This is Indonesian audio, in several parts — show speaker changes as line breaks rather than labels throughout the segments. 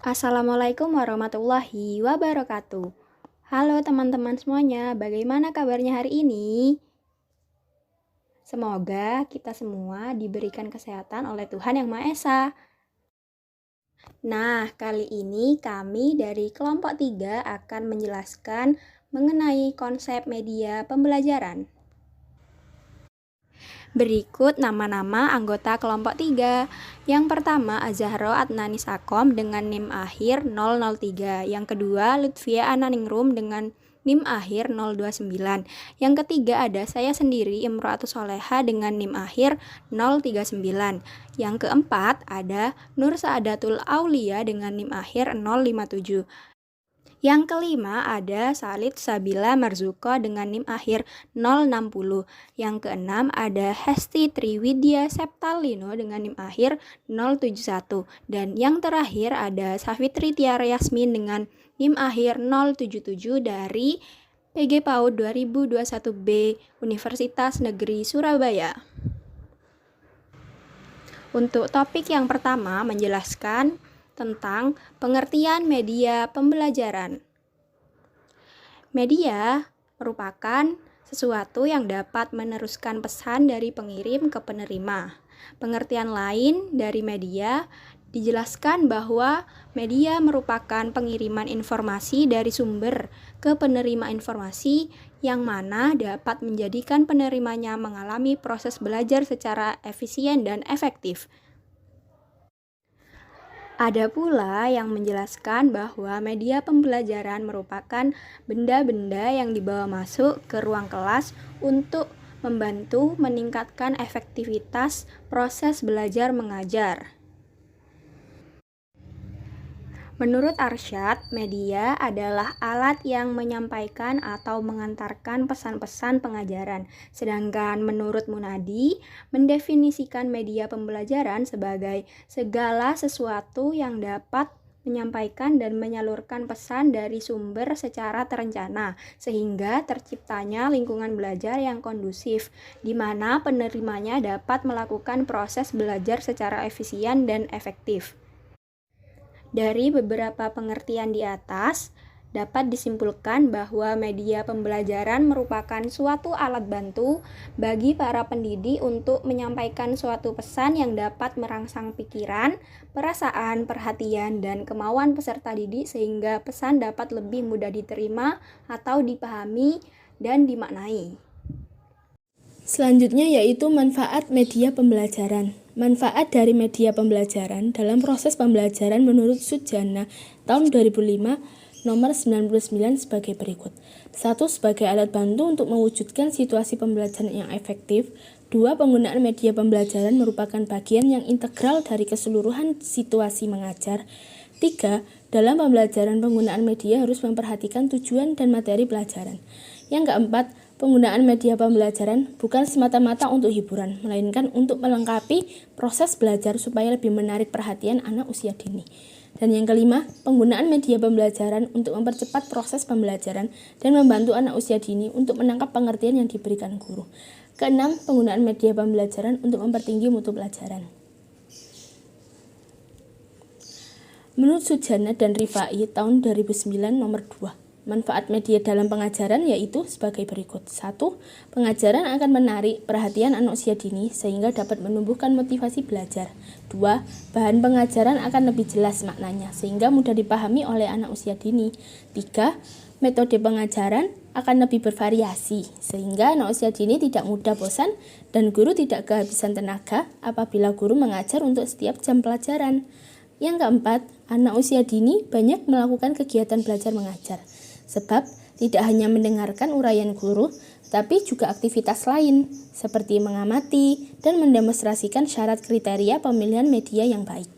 Assalamualaikum warahmatullahi wabarakatuh. Halo teman-teman semuanya, bagaimana kabarnya hari ini? Semoga kita semua diberikan kesehatan oleh Tuhan Yang Maha Esa. Nah, kali ini kami dari kelompok 3 akan menjelaskan mengenai konsep media pembelajaran. Berikut nama-nama anggota kelompok 3. Yang pertama, Azahro Adnani Sakom dengan NIM akhir 003. Yang kedua, Lutfia Ananingrum dengan NIM akhir 029. Yang ketiga ada saya sendiri, Imro'atus Soleha dengan NIM akhir 039. Yang keempat ada Nur Saadatul Aulia dengan NIM akhir 057. Yang kelima ada Salid Sabila Marzuko dengan NIM akhir 060. Yang keenam ada Hesti Triwidya Septalino dengan NIM akhir 071. Dan yang terakhir ada Safitri Tiara Yasmin dengan NIM akhir 077 dari PG PAUD 2021B Universitas Negeri Surabaya. Untuk topik yang pertama menjelaskan tentang pengertian media pembelajaran. Media merupakan sesuatu yang dapat meneruskan pesan dari pengirim ke penerima. Pengertian lain dari media dijelaskan bahwa media merupakan pengiriman informasi dari sumber ke penerima informasi yang mana dapat menjadikan penerimanya mengalami proses belajar secara efisien dan efektif. Ada pula yang menjelaskan bahwa media pembelajaran merupakan benda-benda yang dibawa masuk ke ruang kelas untuk membantu meningkatkan efektivitas proses belajar mengajar. Menurut Arsyad, media adalah alat yang menyampaikan atau mengantarkan pesan-pesan pengajaran. Sedangkan menurut Munadi, mendefinisikan media pembelajaran sebagai segala sesuatu yang dapat menyampaikan dan menyalurkan pesan dari sumber secara terencana, sehingga terciptanya lingkungan belajar yang kondusif, di mana penerimanya dapat melakukan proses belajar secara efisien dan efektif. Dari beberapa pengertian di atas, dapat disimpulkan bahwa media pembelajaran merupakan suatu alat bantu bagi para pendidik untuk menyampaikan suatu pesan yang dapat merangsang pikiran, perasaan, perhatian, dan kemauan peserta didik sehingga pesan dapat lebih mudah diterima atau dipahami dan dimaknai.
Selanjutnya yaitu manfaat media pembelajaran. Manfaat dari media pembelajaran dalam proses pembelajaran menurut Sujana tahun 2005 nomor 99 sebagai berikut. 1. Sebagai alat bantu untuk mewujudkan situasi pembelajaran yang efektif. 2. Penggunaan media pembelajaran merupakan bagian yang integral dari keseluruhan situasi mengajar. 3. Dalam pembelajaran penggunaan media harus memperhatikan tujuan dan materi pelajaran. Yang keempat, penggunaan media pembelajaran bukan semata-mata untuk hiburan, melainkan untuk melengkapi proses belajar supaya lebih menarik perhatian anak usia dini. Dan yang kelima, penggunaan media pembelajaran untuk mempercepat proses pembelajaran dan membantu anak usia dini untuk menangkap pengertian yang diberikan guru. Keenam, penggunaan media pembelajaran untuk mempertinggi mutu pelajaran. Menurut Sujana dan Rifai tahun 2009 nomor 2. Manfaat media dalam pengajaran yaitu sebagai berikut. 1. Pengajaran akan menarik perhatian anak usia dini sehingga dapat menumbuhkan motivasi belajar. 2. Bahan pengajaran akan lebih jelas maknanya sehingga mudah dipahami oleh anak usia dini. 3. Metode pengajaran akan lebih bervariasi sehingga anak usia dini tidak mudah bosan dan guru tidak kehabisan tenaga apabila guru mengajar untuk setiap jam pelajaran. Yang keempat, anak usia dini banyak melakukan kegiatan belajar mengajar. Sebab tidak hanya mendengarkan uraian guru, tapi juga aktivitas lain, seperti mengamati dan mendemonstrasikan syarat kriteria pemilihan media yang baik.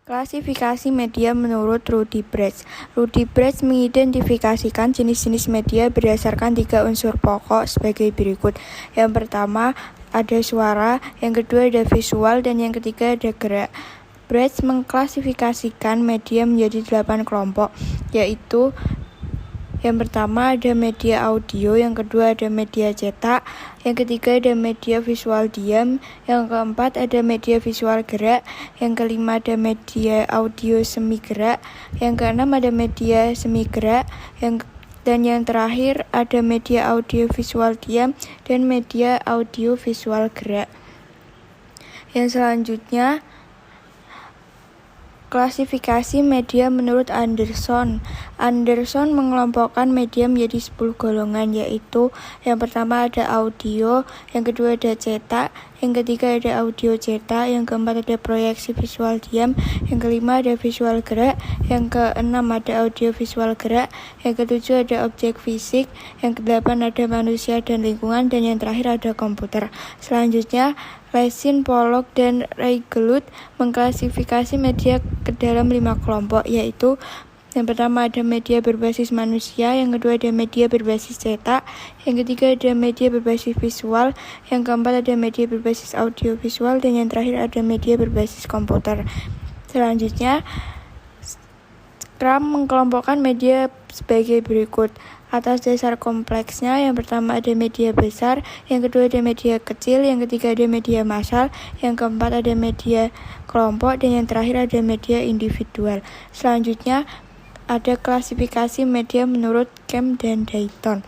Klasifikasi media menurut Rudy Brecht. Rudy Brecht mengidentifikasikan jenis-jenis media berdasarkan 3 unsur pokok sebagai berikut. Yang pertama ada suara, yang kedua ada visual, dan yang ketiga ada gerak. Brecht mengklasifikasikan media menjadi 8 kelompok, yaitu Yang pertama ada media audio, yang kedua ada media cetak, yang ketiga ada media visual diam, yang keempat ada media visual gerak, yang kelima ada media audio semi gerak, yang keenam ada media semi gerak, dan yang terakhir ada media audio visual diam dan media audio visual gerak. Yang selanjutnya, klasifikasi media menurut Anderson. Anderson mengelompokkan media menjadi 10 golongan, yaitu yang pertama ada audio, yang kedua ada cetak, yang ketiga ada audio cetak, yang keempat ada proyeksi visual diam, yang kelima ada visual gerak, yang keenam ada audio visual gerak, yang ketujuh ada objek fisik, yang kedelapan ada manusia dan lingkungan, dan yang terakhir ada komputer. Selanjutnya, Lessing, Pollock, dan Reigelut mengklasifikasi media ke dalam 5 kelompok, yaitu yang pertama ada media berbasis manusia, yang kedua ada media berbasis cetak, yang ketiga ada media berbasis visual, yang keempat ada media berbasis audio visual, dan yang terakhir ada media berbasis komputer. Selanjutnya, Cram mengkelompokkan media sebagai berikut. Atas dasar kompleksnya, yang pertama ada media besar, yang kedua ada media kecil, yang ketiga ada media massal, yang keempat ada media kelompok, dan yang terakhir ada media individual. Selanjutnya ada klasifikasi media menurut Kemp dan Dayton.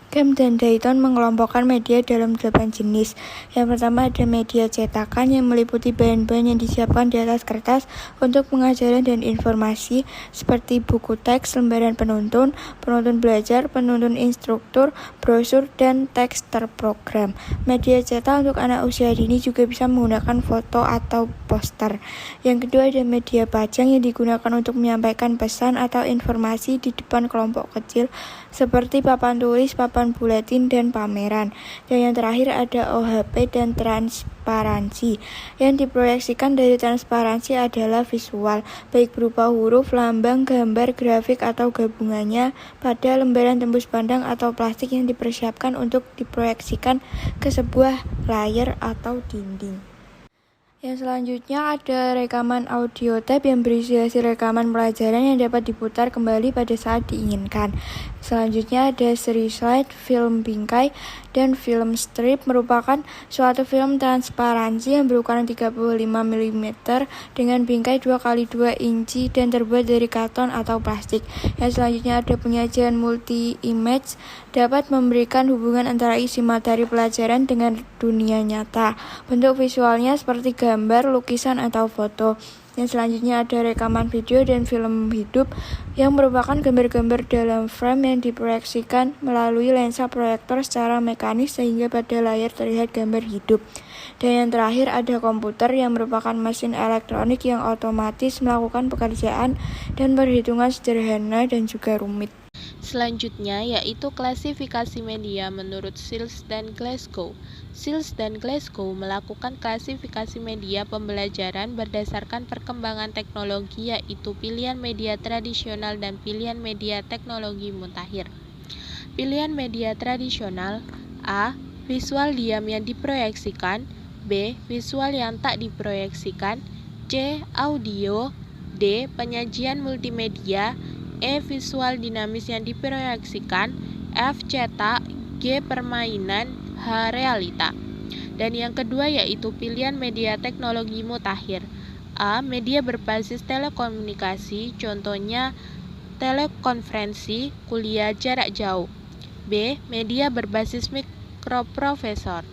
Kemp dan Dayton mengelompokkan media dalam 8 jenis. Yang pertama ada media cetakan yang meliputi bahan-bahan yang disiapkan di atas kertas untuk pengajaran dan informasi seperti buku teks, lembaran penuntun, penuntun belajar, penuntun instruktur, brosur, dan teks terprogram. Media cetak untuk anak usia dini juga bisa menggunakan foto atau poster. Yang kedua ada media pajang yang digunakan untuk menyampaikan pesan atau informasi di depan kelompok kecil seperti papan tulis, papan buletin, dan pameran. Dan yang terakhir ada OHP dan transparansi. Yang diproyeksikan dari transparansi adalah visual, baik berupa huruf, lambang, gambar, grafik, atau gabungannya pada lembaran tembus pandang atau plastik yang dipersiapkan untuk diproyeksikan ke sebuah layar atau dinding. Yang selanjutnya ada rekaman audio tape yang berisi hasil rekaman pelajaran yang dapat diputar kembali pada saat diinginkan. Selanjutnya ada seri slide, film bingkai, dan film strip merupakan suatu film transparansi yang berukuran 35 mm dengan bingkai 2x2 inci dan terbuat dari karton atau plastik. Yang selanjutnya ada penyajian multi-image, dapat memberikan hubungan antara isi materi pelajaran dengan dunia nyata. Bentuk visualnya seperti gambar, lukisan, atau foto. Yang selanjutnya ada rekaman video dan film hidup yang merupakan gambar-gambar dalam frame yang diproyeksikan melalui lensa proyektor secara mekanis sehingga pada layar terlihat gambar hidup. Dan yang terakhir ada komputer yang merupakan mesin elektronik yang otomatis melakukan pekerjaan dan perhitungan sederhana dan juga rumit.
Selanjutnya yaitu klasifikasi media menurut Sills dan Glasgow. Sills dan Glasgow melakukan klasifikasi media pembelajaran berdasarkan perkembangan teknologi, yaitu pilihan media tradisional dan pilihan media teknologi mutakhir. Pilihan media tradisional: A. Visual diam yang diproyeksikan, B. Visual yang tak diproyeksikan, C. Audio, D. Penyajian multimedia, E. Visual dinamis yang diproyeksikan, F. Cetak, G. Permainan, H. Realita. Dan yang kedua yaitu pilihan media teknologi mutakhir. A. Media berbasis telekomunikasi, contohnya telekonferensi, kuliah jarak jauh. B. Media berbasis mikroprosesor,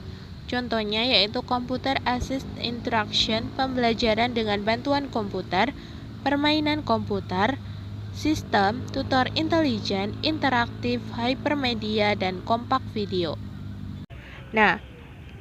contohnya yaitu computer assisted instruction, pembelajaran dengan bantuan komputer, permainan komputer, sistem, tutor intelijen, interaktif, hypermedia, dan kompak video. Nah,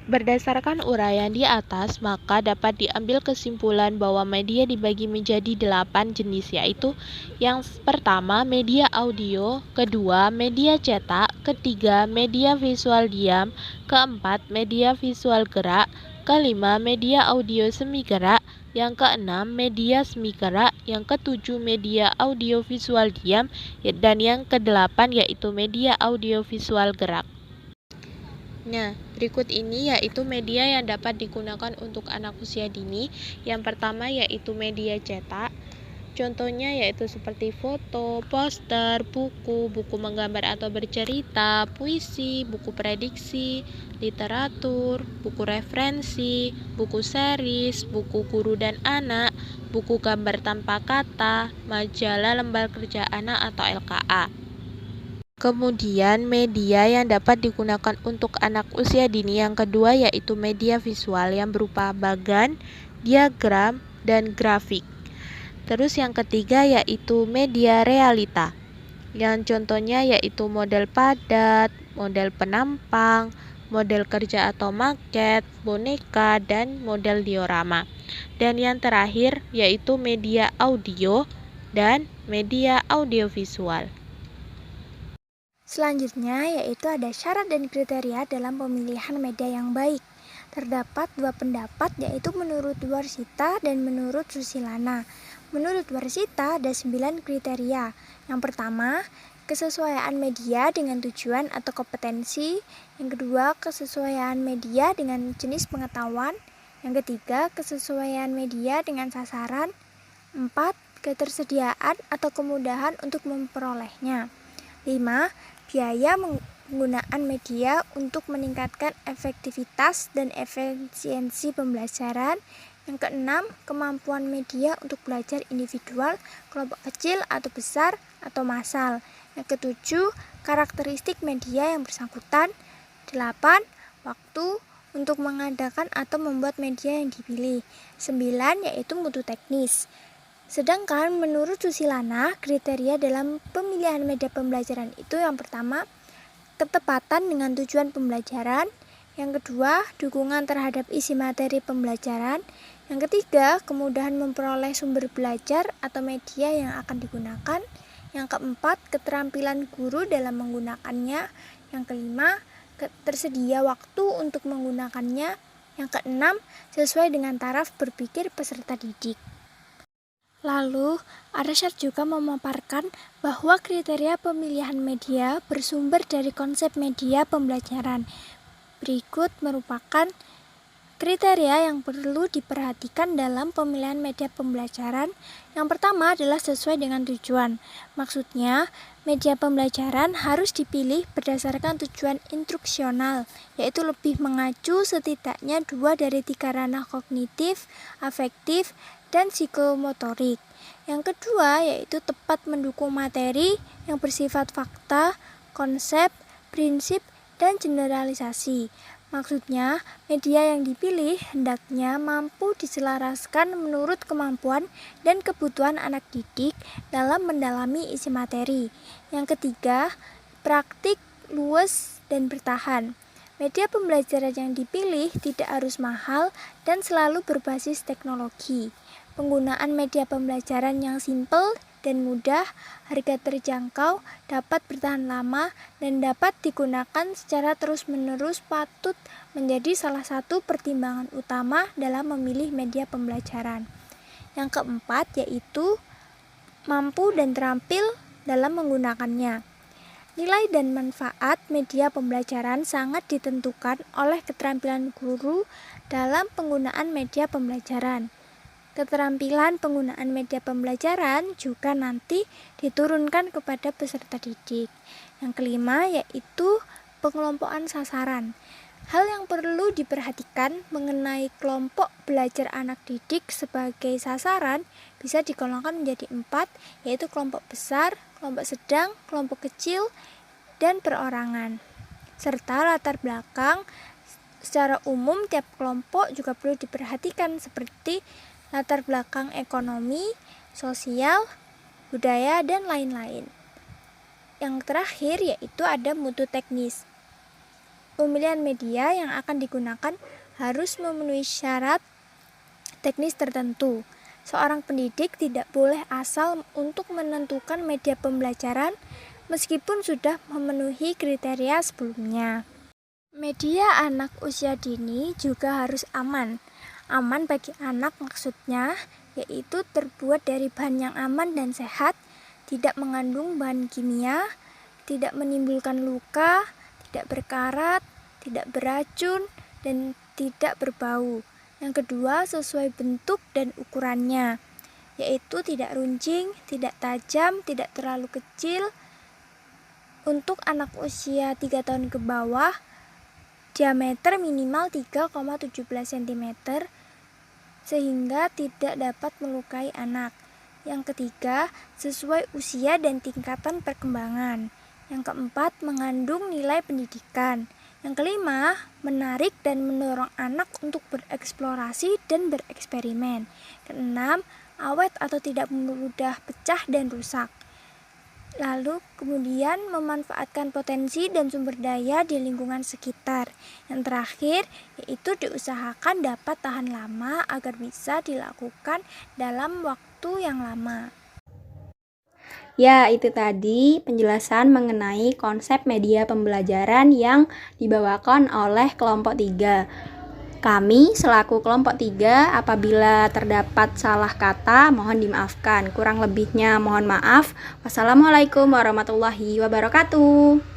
berdasarkan uraian di atas, maka dapat diambil kesimpulan bahwa media dibagi menjadi 8 jenis, yaitu yang pertama media audio, kedua media cetak, ketiga media visual diam, keempat media visual gerak, kelima media audio semi gerak, yang keenam media semi gerak, yang ketujuh media audio visual diam, dan yang kedelapan yaitu media audio visual gerak. Nah, berikut ini yaitu media yang dapat digunakan untuk anak usia dini. Yang pertama yaitu media cetak. Contohnya yaitu seperti foto, poster, buku menggambar atau bercerita, puisi, buku prediksi, literatur, buku referensi, buku series, buku guru dan anak, buku gambar tanpa kata, majalah lembar kerja anak atau LKA. Kemudian media yang dapat digunakan untuk anak usia dini yang kedua yaitu media visual yang berupa bagan, diagram, dan grafik. Terus yang ketiga yaitu media realita, yang contohnya yaitu model padat, model penampang, model kerja atau maket, boneka, dan model diorama. Dan yang terakhir yaitu media audio dan media audiovisual.
Selanjutnya yaitu ada syarat dan kriteria dalam pemilihan media yang baik. Terdapat dua pendapat yaitu menurut Warsita dan menurut Susilana. Menurut Warsita ada 9 kriteria. Yang pertama, kesesuaian media dengan tujuan atau kompetensi. Yang kedua, kesesuaian media dengan jenis pengetahuan. Yang ketiga, kesesuaian media dengan sasaran. 4. Ketersediaan atau kemudahan untuk memperolehnya. 5. Biaya penggunaan media untuk meningkatkan efektivitas dan efisiensi pembelajaran. Yang keenam, kemampuan media untuk belajar individual, kelompok kecil atau besar, atau massal. Yang ketujuh, karakteristik media yang bersangkutan. 8. Waktu untuk mengadakan atau membuat media yang dipilih. 9. Yaitu mutu teknis. Sedangkan menurut Susilana, kriteria dalam pemilihan media pembelajaran itu yang pertama, ketepatan dengan tujuan pembelajaran. Yang kedua, dukungan terhadap isi materi pembelajaran. Yang ketiga, kemudahan memperoleh sumber belajar atau media yang akan digunakan. Yang keempat, keterampilan guru dalam menggunakannya. Yang kelima, tersedia waktu untuk menggunakannya. Yang keenam, sesuai dengan taraf berpikir peserta didik. Lalu, Arsyad juga memaparkan bahwa kriteria pemilihan media bersumber dari konsep media pembelajaran. Berikut merupakan kriteria yang perlu diperhatikan dalam pemilihan media pembelajaran. Yang pertama adalah sesuai dengan tujuan. Maksudnya, media pembelajaran harus dipilih berdasarkan tujuan instruksional, yaitu lebih mengacu setidaknya 2 dari 3 ranah kognitif, afektif, dan psikomotorik. Yang kedua yaitu tepat mendukung materi yang bersifat fakta, konsep, prinsip, dan generalisasi. Maksudnya, media yang dipilih hendaknya mampu diselaraskan menurut kemampuan dan kebutuhan anak didik dalam mendalami isi materi. Yang ketiga, praktik, luas, dan bertahan. Media pembelajaran yang dipilih tidak harus mahal dan selalu berbasis teknologi. Penggunaan media pembelajaran yang simpel dan mudah, harga terjangkau, dapat bertahan lama, dan dapat digunakan secara terus-menerus patut menjadi salah satu pertimbangan utama dalam memilih media pembelajaran. Yang keempat yaitu mampu dan terampil dalam menggunakannya. Nilai dan manfaat media pembelajaran sangat ditentukan oleh keterampilan guru dalam penggunaan media pembelajaran. Keterampilan penggunaan media pembelajaran juga nanti diturunkan kepada peserta didik. Yang kelima yaitu pengelompokan sasaran. Hal yang perlu diperhatikan mengenai kelompok belajar anak didik sebagai sasaran bisa digolongkan menjadi 4, yaitu kelompok besar, kelompok sedang, kelompok kecil, dan perorangan. Serta latar belakang secara umum tiap kelompok juga perlu diperhatikan seperti latar belakang ekonomi, sosial, budaya, dan lain-lain. Yang terakhir yaitu ada mutu teknis. Pemilihan media yang akan digunakan harus memenuhi syarat teknis tertentu. Seorang pendidik tidak boleh asal untuk menentukan media pembelajaran meskipun sudah memenuhi kriteria sebelumnya. Media anak usia dini juga harus aman. Aman bagi anak maksudnya yaitu terbuat dari bahan yang aman dan sehat, tidak mengandung bahan kimia, tidak menimbulkan luka, tidak berkarat, tidak beracun, dan tidak berbau. Yang kedua, sesuai bentuk dan ukurannya. yaitu tidak runcing, tidak tajam, tidak terlalu kecil. Untuk anak usia 3 tahun ke bawah, diameter minimal 3,17 cm sehingga tidak dapat melukai anak. Yang ketiga, sesuai usia dan tingkatan perkembangan. Yang keempat, mengandung nilai pendidikan. Yang kelima, menarik dan mendorong anak untuk bereksplorasi dan bereksperimen. Keenam, awet atau tidak mudah pecah dan rusak. Lalu kemudian memanfaatkan potensi dan sumber daya di lingkungan sekitar. Yang terakhir, yaitu diusahakan dapat tahan lama agar bisa dilakukan dalam waktu yang lama.
Ya, itu tadi penjelasan mengenai konsep media pembelajaran yang dibawakan oleh kelompok 3. Kami selaku kelompok 3 apabila terdapat salah kata mohon dimaafkan. Kurang lebihnya mohon maaf. Wassalamualaikum warahmatullahi wabarakatuh.